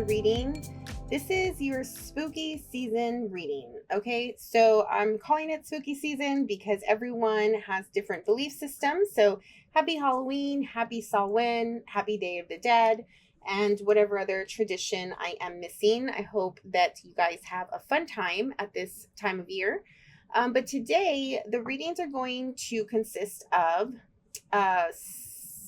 reading. This is your spooky season reading. Okay, so I'm calling it spooky season because everyone has different belief systems. So happy Halloween, happy Samhain, happy Day of the Dead, and whatever other tradition I am missing. I hope that you guys have a fun time at this time of year. But today, the readings are going to consist of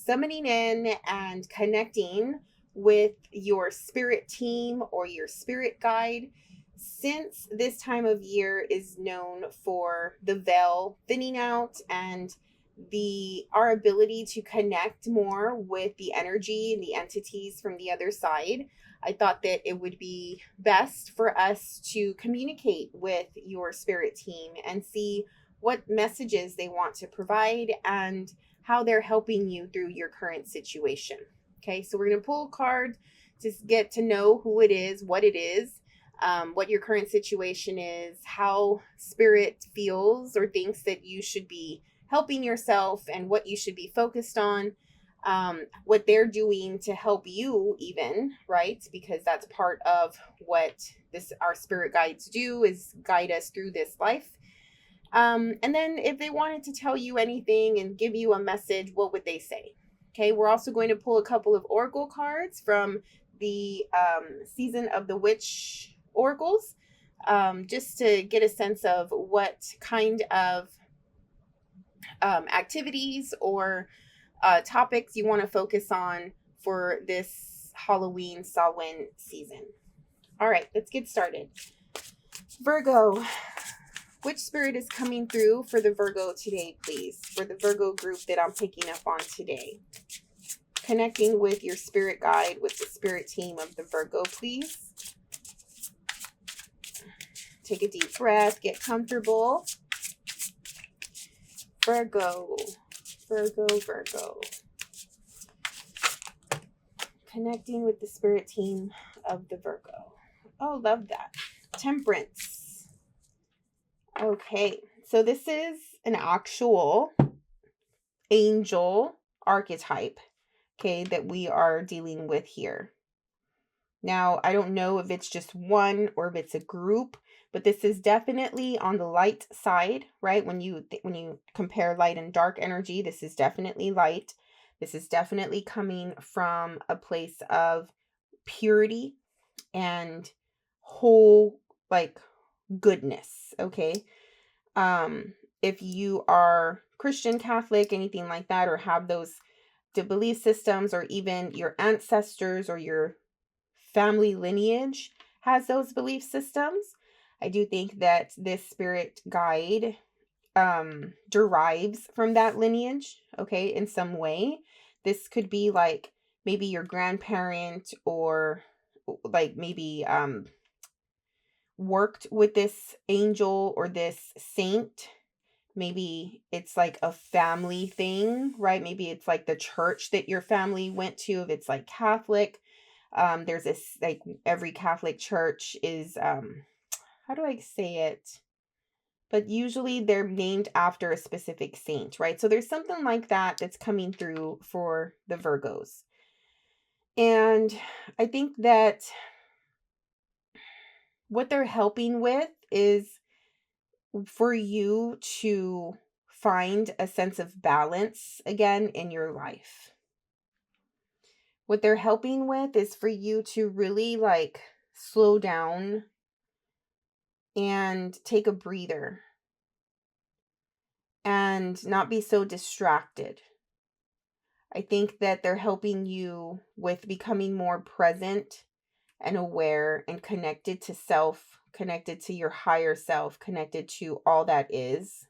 summoning in and connecting with your spirit team or your spirit guide. Since this time of year is known for the veil thinning out and our ability to connect more with the energy and the entities from the other side, I thought that it would be best for us to communicate with your spirit team and see what messages they want to provide and how they're helping you through your current situation. Okay, so we're going to pull a card to get to know who it is, what your current situation is, how spirit feels or thinks that you should be helping yourself and what you should be focused on, what they're doing to help you even, right? Because that's part of what our spirit guides do, is guide us through this life. And then if they wanted to tell you anything and give you a message, what would they say? Okay, we're also going to pull a couple of oracle cards from the Season of the Witch oracles, just to get a sense of what kind of activities or topics you want to focus on for this Halloween Samhain season. All right, let's get started. Virgo, which spirit is coming through for the Virgo today, please? For the Virgo group that I'm picking up on today. Connecting with your spirit guide, with the spirit team of the Virgo, please. Take a deep breath, get comfortable. Virgo, Virgo, Virgo. Connecting with the spirit team of the Virgo. Oh, love that. Temperance. Okay, so this is an actual angel archetype, okay, that we are dealing with here. Now, I don't know if it's just one or if it's a group, but this is definitely on the light side, right? When you compare light and dark energy, this is definitely light. This is definitely coming from a place of purity and whole, like, goodness, okay? If you are Christian, Catholic, anything like that, or have those belief systems, or even your ancestors or your family lineage has those belief systems, I do think that this spirit guide derives from that lineage, okay, in some way. This could be like maybe your grandparent, or like maybe worked with this angel or this saint. Maybe it's like a family thing, right? Maybe it's like the church that your family went to, if it's like Catholic. There's this, like, every Catholic church is how do I say it? But usually they're named after a specific saint, right? So there's something like that that's coming through for the Virgos. And I think that what they're helping with is for you to find a sense of balance again in your life. What they're helping with is for you to really, like, slow down and take a breather and not be so distracted. I think that they're helping you with becoming more present and aware and connected to self, connected to your higher self, connected to all that is.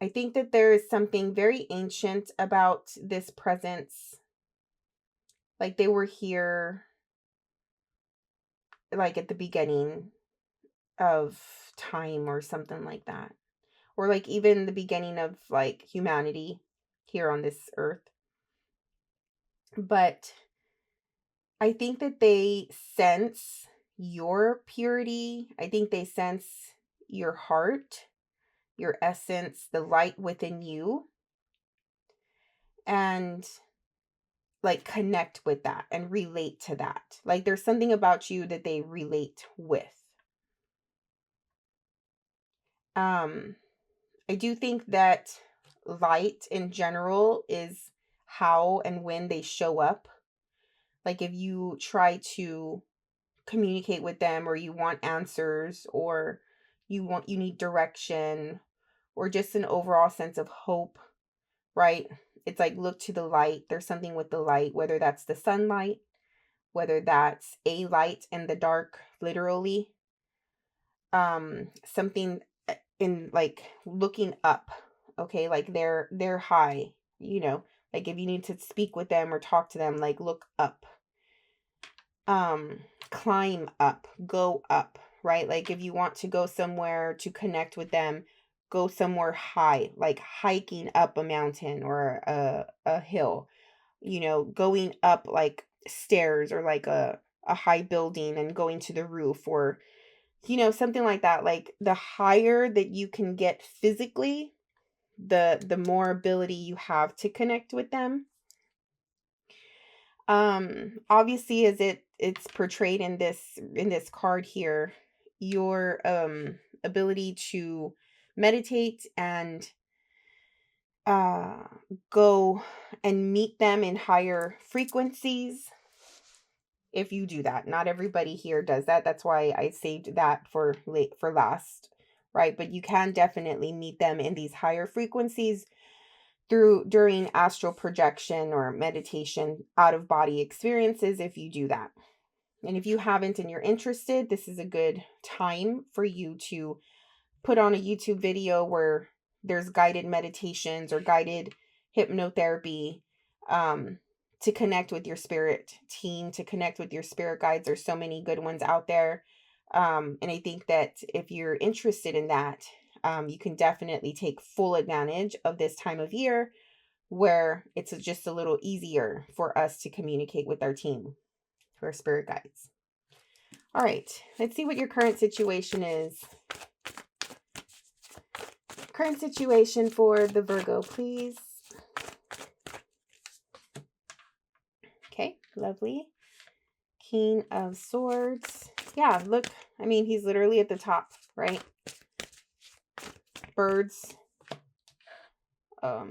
I think that there is something very ancient about this presence. Like they were here, like at the beginning of time or something like that. Or like even the beginning of, like, humanity here on this earth. But I think that they sense your purity. I think they sense your heart, your essence, the light within you. and like connect with that and relate to that. Like there's something about you that they relate with. I do think that light in general is how and when they show up. Like if you try to communicate with them, or you want answers, or you need direction, or just an overall sense of hope, right? It's like look to the light. There's something with the light, whether that's the sunlight, whether that's a light in the dark, literally. Something in like looking up, okay? Like they're high, you know, like if you need to speak with them or talk to them, like look up. Climb up, go up, right? Like if you want to go somewhere to connect with them, go somewhere high, like hiking up a mountain or a hill, you know, going up like stairs or like a high building and going to the roof, or you know, something like that. Like the higher that you can get physically, the more ability you have to connect with them. Obviously, as it's portrayed in this card here, your ability to meditate and go and meet them in higher frequencies. If you do that, not everybody here does that. That's why I saved that for last, right? But you can definitely meet them in these higher frequencies during astral projection or meditation, out of body experiences, if you do that. And if you haven't and you're interested, this is a good time for you to put on a YouTube video where there's guided meditations or guided hypnotherapy, to connect with your spirit team, to connect with your spirit guides. There's so many good ones out there. And I think that if you're interested in that, you can definitely take full advantage of this time of year where it's just a little easier for us to communicate with our team, for our spirit guides. All right, let's see what your current situation is. Current situation for the Virgo, please. Okay, lovely. King of Swords. Yeah, look, I mean, he's literally at the top, right? Birds.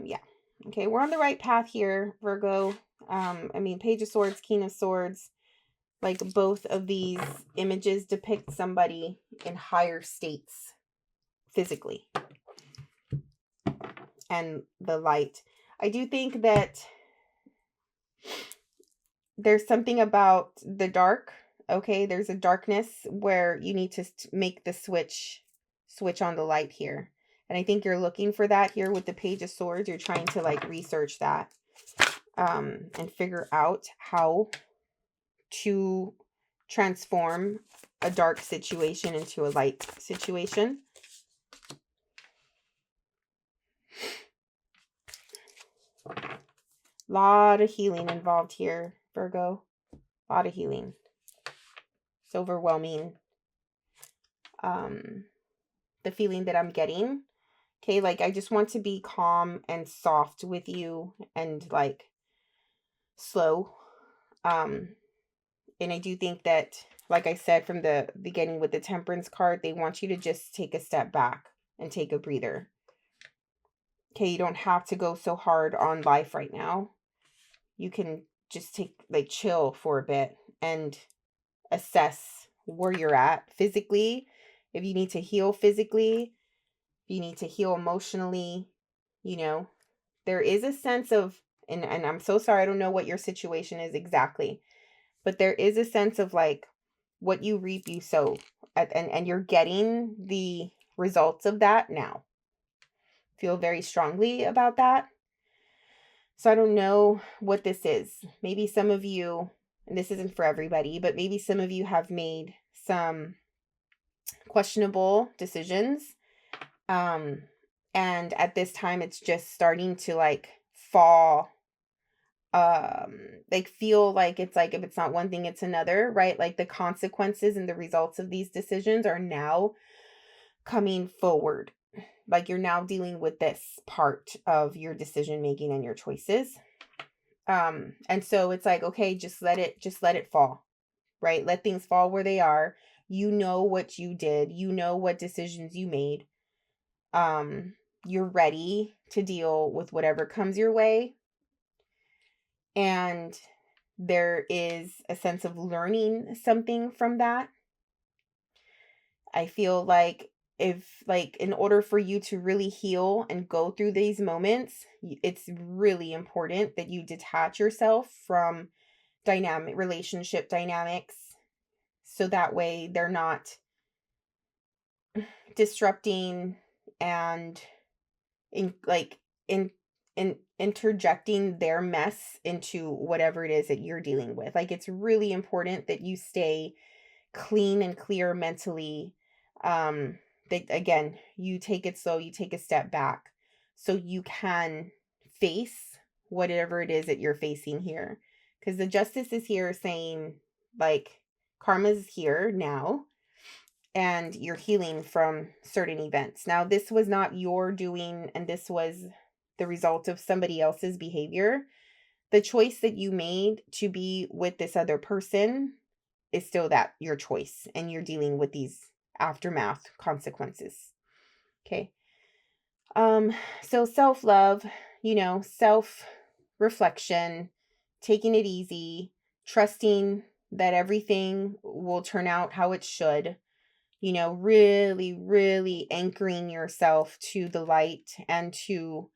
Yeah. Okay, we're on the right path here, Virgo. I mean, Page of Swords, King of Swords. Like both of these images depict somebody in higher states physically. And the light. I do think that there's something about the dark. Okay, there's a darkness where you need to make the switch on the light here. And I think you're looking for that here with the Page of Swords. You're trying to like research that and figure out how to transform a dark situation into a light situation. Lot of healing involved here, Virgo. A lot of healing. It's overwhelming. The feeling that I'm getting. Okay, like I just want to be calm and soft with you and like slow. And I do think that, like I said from the beginning with the Temperance card, they want you to just take a step back and take a breather. Okay, you don't have to go so hard on life right now. You can just like chill for a bit and assess where you're at physically. If you need to heal physically, if you need to heal emotionally, you know, there is a sense of, and I'm so sorry, I don't know what your situation is exactly, but there is a sense of like what you reap, you sow, and you're getting the results of that now. Feel very strongly about that. So I don't know what this is. Maybe some of you, and this isn't for everybody, but maybe some of you have made some questionable decisions. And at this time, it's just starting to like fall, like feel like it's like if it's not one thing, it's another, right? Like the consequences and the results of these decisions are now coming forward. like you're now dealing with this part of your decision making and your choices. And so it's like, okay, just let it fall, right? Let things fall where they are. You know what you did. You know what decisions you made. You're ready to deal with whatever comes your way. And there is a sense of learning something from that. I feel like in order for you to really heal and go through these moments, it's really important that you detach yourself from relationship dynamics, so that way they're not disrupting and interjecting their mess into whatever it is that you're dealing with. Like, it's really important that you stay clean and clear mentally. That, again, you take it slow, you take a step back so you can face whatever it is that you're facing here. Because the justice is here saying, like, karma's here now and you're healing from certain events. Now, this was not your doing, and this was the result of somebody else's behavior. The choice that you made to be with this other person is still that your choice, and you're dealing with these aftermath consequences. Okay. So self-love, self-reflection, taking it easy, trusting that everything will turn out how it should, really, really anchoring yourself to the light and to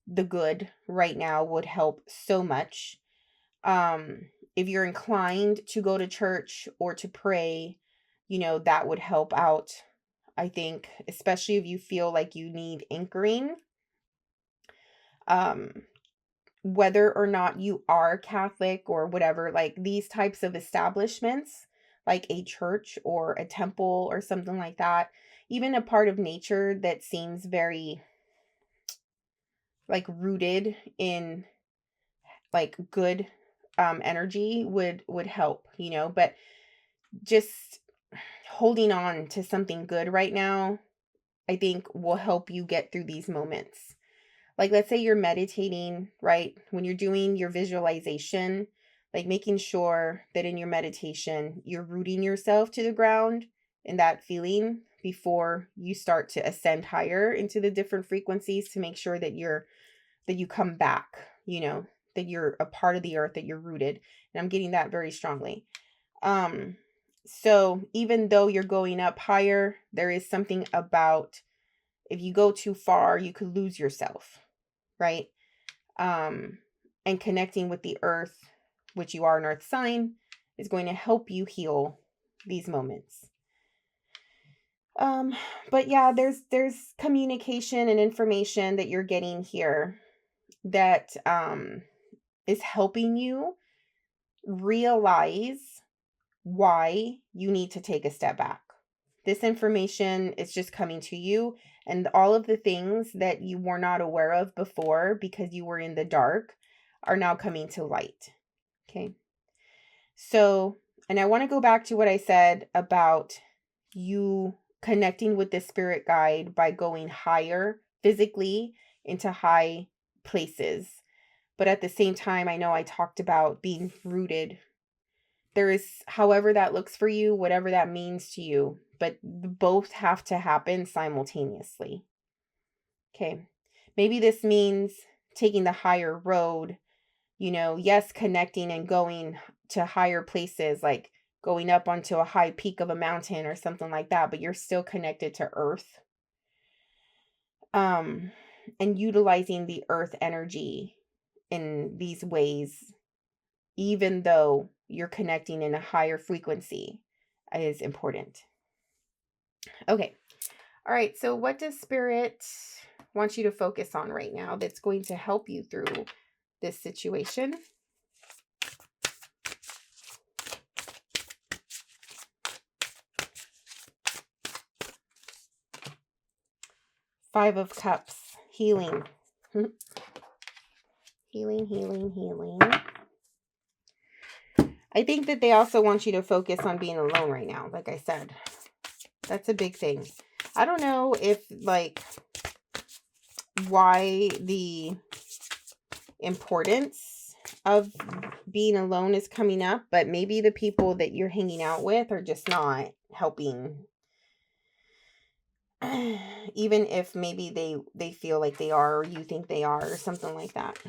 the good right now would help so much. If you're inclined to go to church or to pray, that would help out, I think, especially if you feel like you need anchoring. Whether or not you are Catholic or whatever, like these types of establishments, like a church or a temple or something like that, even a part of nature that seems very like rooted in like good energy would help, but just holding on to something good right now, I think, will help you get through these moments. Like, let's say you're meditating, right? When you're doing your visualization, like making sure that in your meditation, you're rooting yourself to the ground in that feeling before you start to ascend higher into the different frequencies, to make sure that you come back, that you're a part of the earth, that you're rooted. And I'm getting that very strongly. So even though you're going up higher, there is something about, if you go too far, you could lose yourself, right? And connecting with the earth, which you are an earth sign, is going to help you heal these moments. But yeah, there's communication and information that you're getting here that is helping you realize why you need to take a step back. This information is just coming to you, and all of the things that you were not aware of before because you were in the dark are now coming to light. Okay. So, and I want to go back to what I said about you connecting with the spirit guide by going higher physically into high places. But at the same time, I know I talked about being rooted. There is, however that looks for you, whatever that means to you, but both have to happen simultaneously. Okay. Maybe this means taking the higher road, yes, connecting and going to higher places, like going up onto a high peak of a mountain or something like that, but you're still connected to earth. And utilizing the earth energy in these ways, even though you're connecting in a higher frequency, is important. Okay. All right. So what does Spirit want you to focus on right now that's going to help you through this situation? Five of Cups. Healing. Healing. I think that they also want you to focus on being alone right now. Like I said, that's a big thing. I don't know if, like, why the importance of being alone is coming up, but maybe the people that you're hanging out with are just not helping. Even if maybe they feel like they are, or you think they are, or something like that.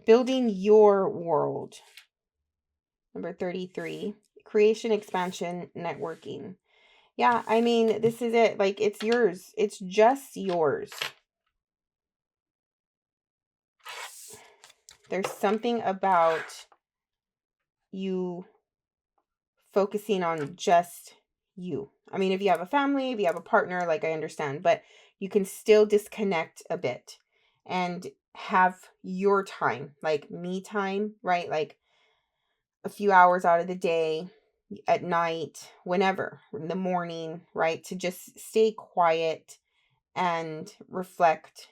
Building your world. Number 33, creation, expansion, networking. Yeah, I mean, this is it. Like, it's yours. It's just yours. There's something about you focusing on just you. I mean, if you have a family, if you have a partner, like, I understand, but you can still disconnect a bit and have your time, like me time, right? Like a few hours out of the day, at night, whenever, in the morning, right? To just stay quiet and reflect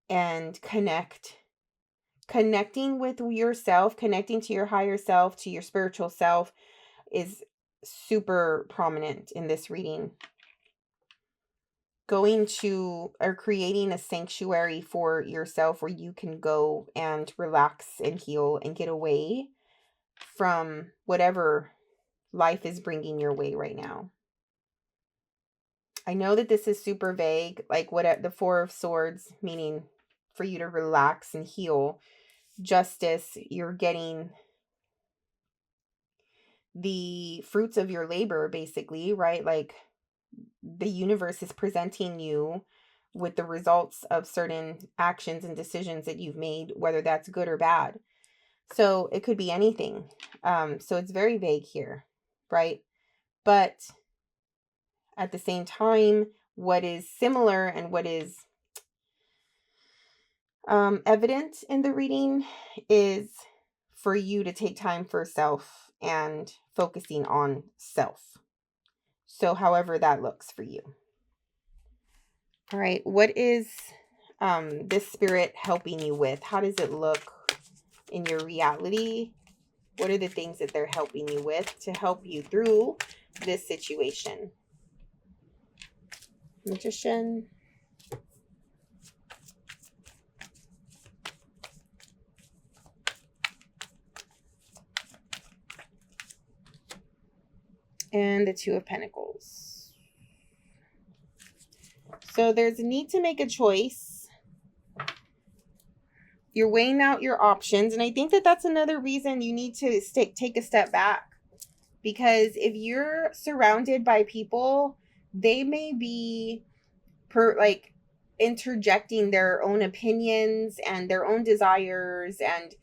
and connect. Connecting with yourself, connecting to your higher self, to your spiritual self is super prominent in this reading. Going to or creating a sanctuary for yourself where you can go and relax and heal and get away from whatever life is bringing your way right now. I know that this is super vague, like what the Four of Swords, meaning for you to relax and heal. Justice, you're getting the fruits of your labor, basically, right? Like the universe is presenting you with the results of certain actions and decisions that you've made, whether that's good or bad. So it could be anything. So it's very vague here, right? But at the same time, what is similar and what is evident in the reading is for you to take time for self and focusing on self. So however that looks for you. All right, what is this spirit helping you with? How does it look in your reality? What are the things that they're helping you with to help you through this situation? Magician. And the Two of Pentacles. So there's a need to make a choice. You're weighing out your options. And I think that that's another reason you need to take a step back. Because if you're surrounded by people, they may be interjecting their own opinions and their own desires, and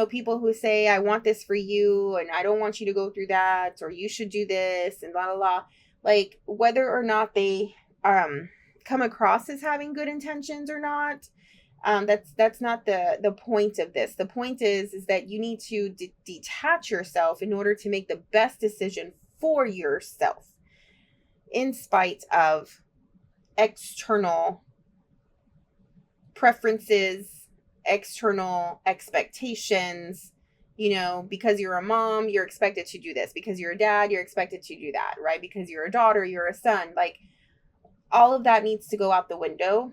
people who say, I want this for you and I don't want you to go through that, or you should do this and blah blah blah. Like, whether or not they come across as having good intentions or not, that's not the point of this. The point is that you need to detach yourself in order to make the best decision for yourself, in spite of external preferences, external expectations. Because you're a mom, you're expected to do this. Because you're a dad, you're expected to do that, right? Because you're a daughter, you're a son. Like, all of that needs to go out the window,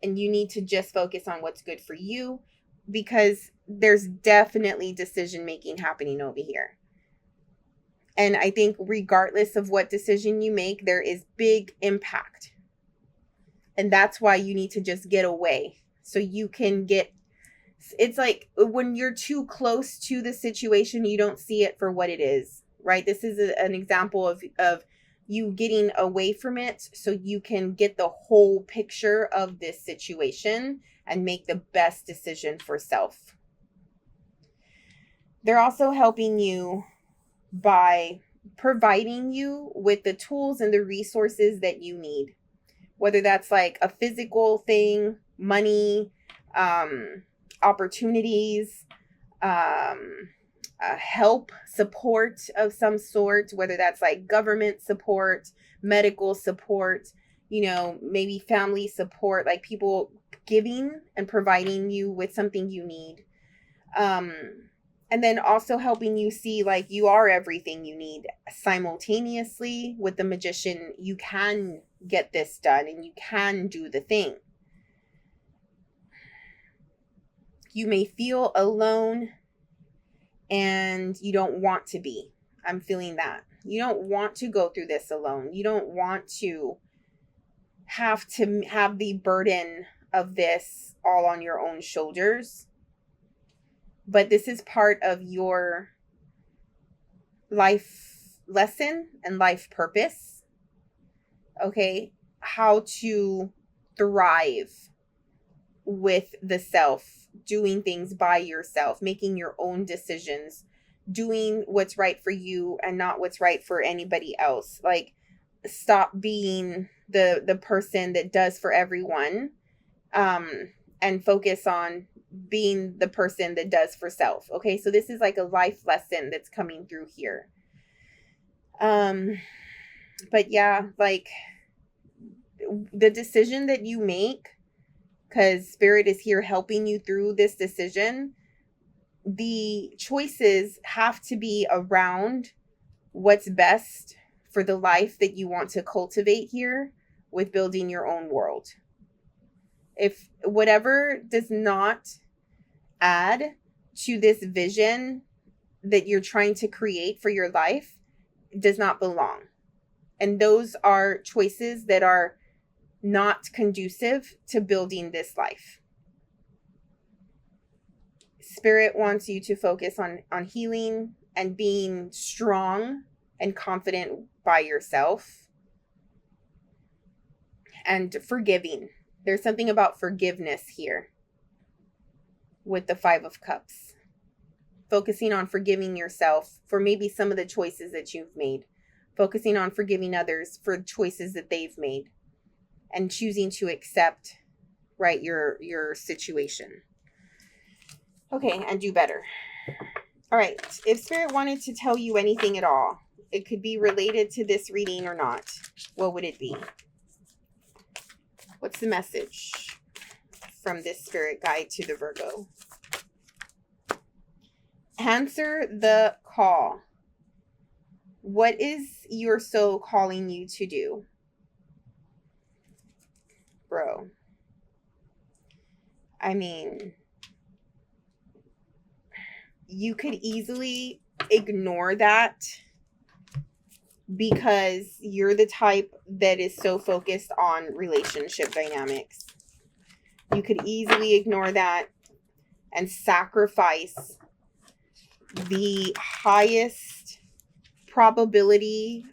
and you need to just focus on what's good for you, because there's definitely decision making happening over here. And I think regardless of what decision you make, there is big impact. And that's why you need to just get away. So you can it's like when you're too close to the situation, you don't see it for what it is, right? This is an example of you getting away from it so you can get the whole picture of this situation and make the best decision for self. They're also helping you by providing you with the tools and the resources that you need. Whether that's like a physical thing, money, opportunities, help, support of some sort, whether that's like government support, medical support, maybe family support, like people giving and providing you with something you need. And then also helping you see like you are everything you need. Simultaneously with the Magician, you can get this done and you can do the thing. You may feel alone and you don't want to be. I'm feeling that. You don't want to go through this alone. You don't want to have the burden of this all on your own shoulders. But this is part of your life lesson and life purpose. Okay? How to thrive with the self, doing things by yourself, making your own decisions, doing what's right for you and not what's right for anybody else. Like, stop being the person that does for everyone, and focus on being the person that does for self. Okay, so this is like a life lesson that's coming through here. But yeah, like the decision that you make, because Spirit is here helping you through this decision, the choices have to be around what's best for the life that you want to cultivate here with building your own world. If whatever does not add to this vision that you're trying to create for your life does not belong. And those are choices that are not conducive to building this life. Spirit wants you to focus on healing and being strong and confident by yourself and forgiving. There's something about forgiveness here with the 5 of Cups. Focusing on forgiving yourself for maybe some of the choices that you've made. Focusing on forgiving others for choices that they've made. And choosing to accept, right, your situation. Okay, and do better. All right, if Spirit wanted to tell you anything at all, it could be related to this reading or not. What would it be? What's the message from this Spirit guide to the Virgo? Answer the call. What is your soul calling you to do? Bro. I mean, you could easily ignore that because you're the type that is so focused on relationship dynamics. You could easily ignore that and sacrifice the highest probability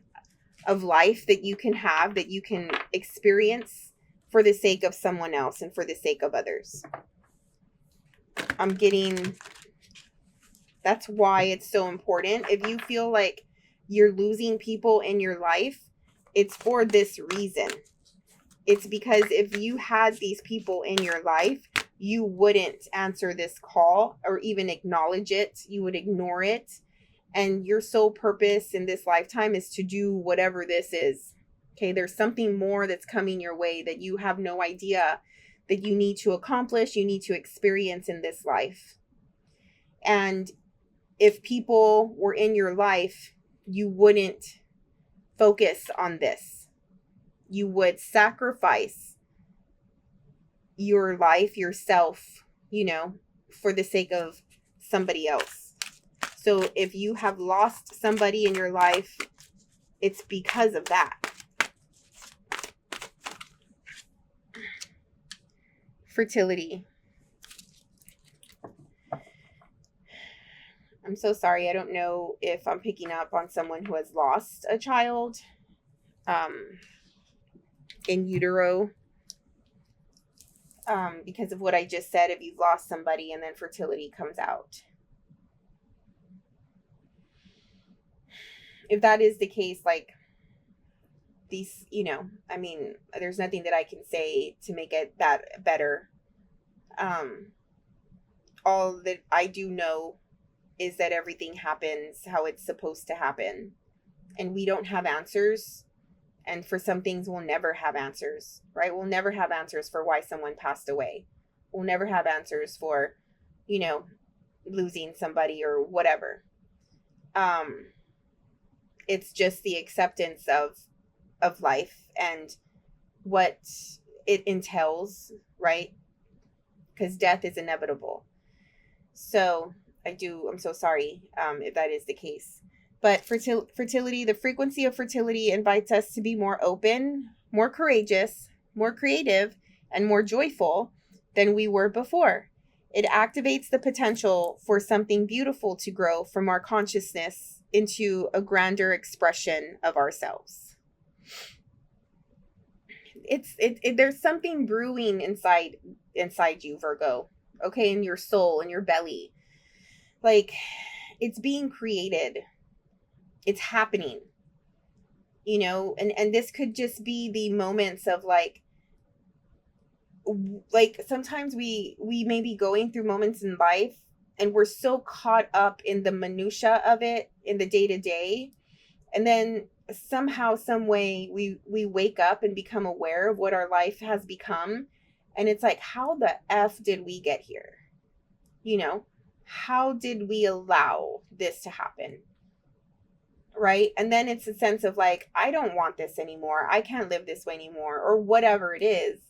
of life that you can have, that you can experience for the sake of someone else and for the sake of others. I'm getting, that's why it's so important. If you feel like you're losing people in your life, it's for this reason. It's because if you had these people in your life, you wouldn't answer this call or even acknowledge it. You would ignore it. And your sole purpose in this lifetime is to do whatever this is. Okay, there's something more that's coming your way that you have no idea that you need to accomplish, you need to experience in this life. And if people were in your life, you wouldn't focus on this. You would sacrifice your life, yourself, for the sake of somebody else. So if you have lost somebody in your life, it's because of that. Fertility. I'm so sorry. I don't know if I'm picking up on someone who has lost a child in utero because of what I just said. If you've lost somebody and then fertility comes out. If that is the case, like these, there's nothing that I can say to make it that better. All that I do know is that everything happens how it's supposed to happen. And we don't have answers. And for some things, we'll never have answers, right? We'll never have answers for why someone passed away. We'll never have answers for, losing somebody or whatever. It's just the acceptance of life and what it entails, right? Because death is inevitable. So I'm so sorry if that is the case. But fertility, the frequency of fertility invites us to be more open, more courageous, more creative, and more joyful than we were before. It activates the potential for something beautiful to grow from our consciousness into a grander expression of ourselves. There's something brewing inside you, Virgo. Okay, in your soul, in your belly. Like, it's being created. It's happening. And this could just be the moments of like sometimes we may be going through moments in life and we're so caught up in the minutia of it, in the day to day, and then somehow, some way, we wake up and become aware of what our life has become, and it's like, how the f did we get here? How did we allow this to happen? Right? And then it's a sense of like, I don't want this anymore, I can't live this way anymore, or whatever it is,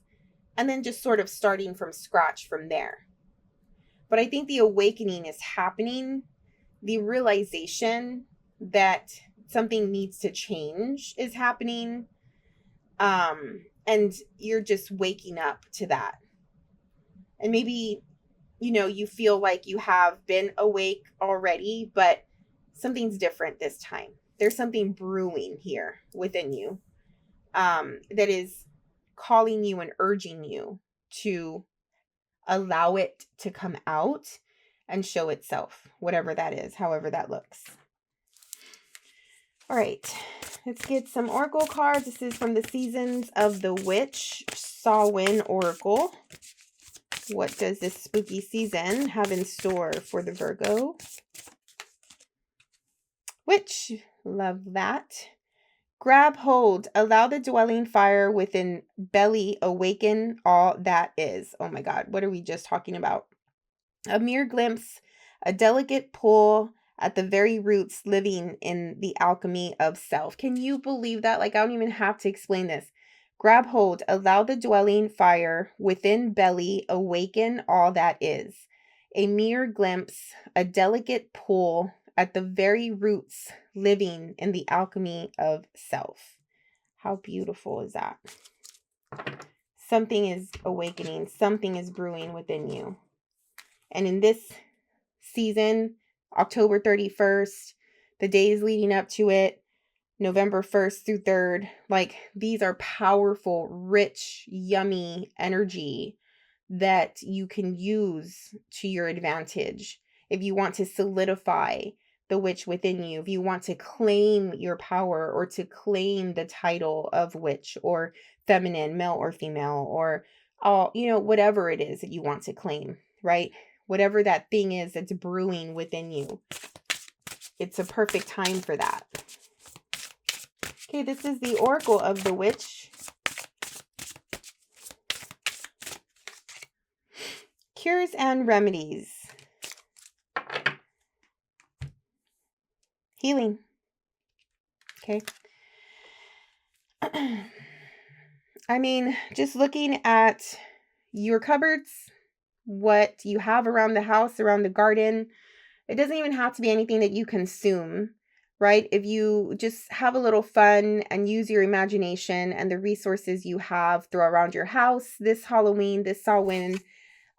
and then just sort of starting from scratch from there. But I think the awakening is happening. The realization that something needs to change is happening. And you're just waking up to that. And maybe, you feel like you have been awake already, but something's different this time. There's something brewing here within you that is calling you and urging you to allow it to come out and show itself, whatever that is, however that looks. All right, let's get some oracle cards. This is from the Seasons of the Witch Samhain Oracle. What does this spooky season have in store for the Virgo? Witch, love that. Grab hold, allow the dwelling fire within belly awaken all that is. Oh my God, what are we just talking about? A mere glimpse, a delicate pull at the very roots, living in the alchemy of self. Can you believe that? Like, I don't even have to explain this. Grab hold, allow the dwelling fire within belly awaken all that is. A mere glimpse, a delicate pull at the very roots, living in the alchemy of self. How beautiful is that? Something is awakening, something is brewing within you. And in this season, October 31st, the days leading up to it, November 1st through 3rd, like, these are powerful, rich, yummy energy that you can use to your advantage. If you want to solidify the witch within you, if you want to claim your power, or to claim the title of witch or feminine, male or female, or whatever it is that you want to claim, right? Whatever that thing is that's brewing within you, it's a perfect time for that. Okay, this is the Oracle of the Witch. Cures and remedies. Healing. Okay. I mean, just looking at your cupboards, what you have around the house, around the garden, it doesn't even have to be anything that you consume, right? If you just have a little fun and use your imagination and the resources you have, throw around your house this Halloween, this Samhain,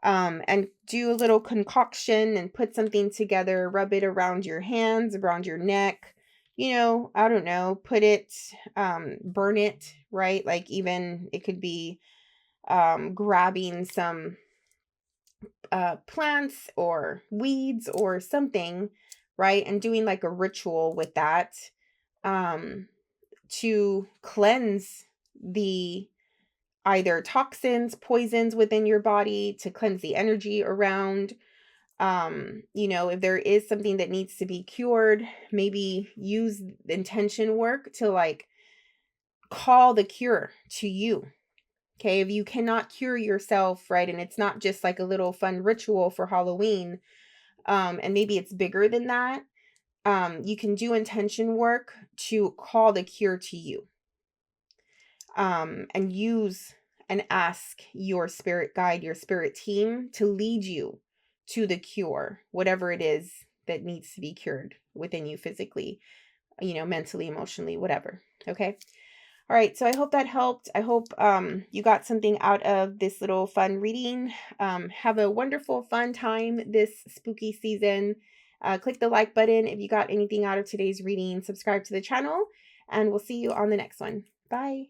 and do a little concoction and put something together, rub it around your hands, around your neck, I don't know, put it, burn it, right? Like, even it could be grabbing some plants or weeds or something, right? And doing like a ritual with that to cleanse the either toxins, poisons within your body, to cleanse the energy around. If there is something that needs to be cured, maybe use intention work to like call the cure to you. Okay, if you cannot cure yourself, right, and it's not just like a little fun ritual for Halloween, and maybe it's bigger than that, you can do intention work to call the cure to you, and use and ask your spirit guide, your spirit team, to lead you to the cure, whatever it is that needs to be cured within you physically, mentally, emotionally, whatever. Okay. All right. So I hope that helped. I hope you got something out of this little fun reading. Have a wonderful, fun time this spooky season. Click the like button if you got anything out of today's reading. Subscribe to the channel, and we'll see you on the next one. Bye.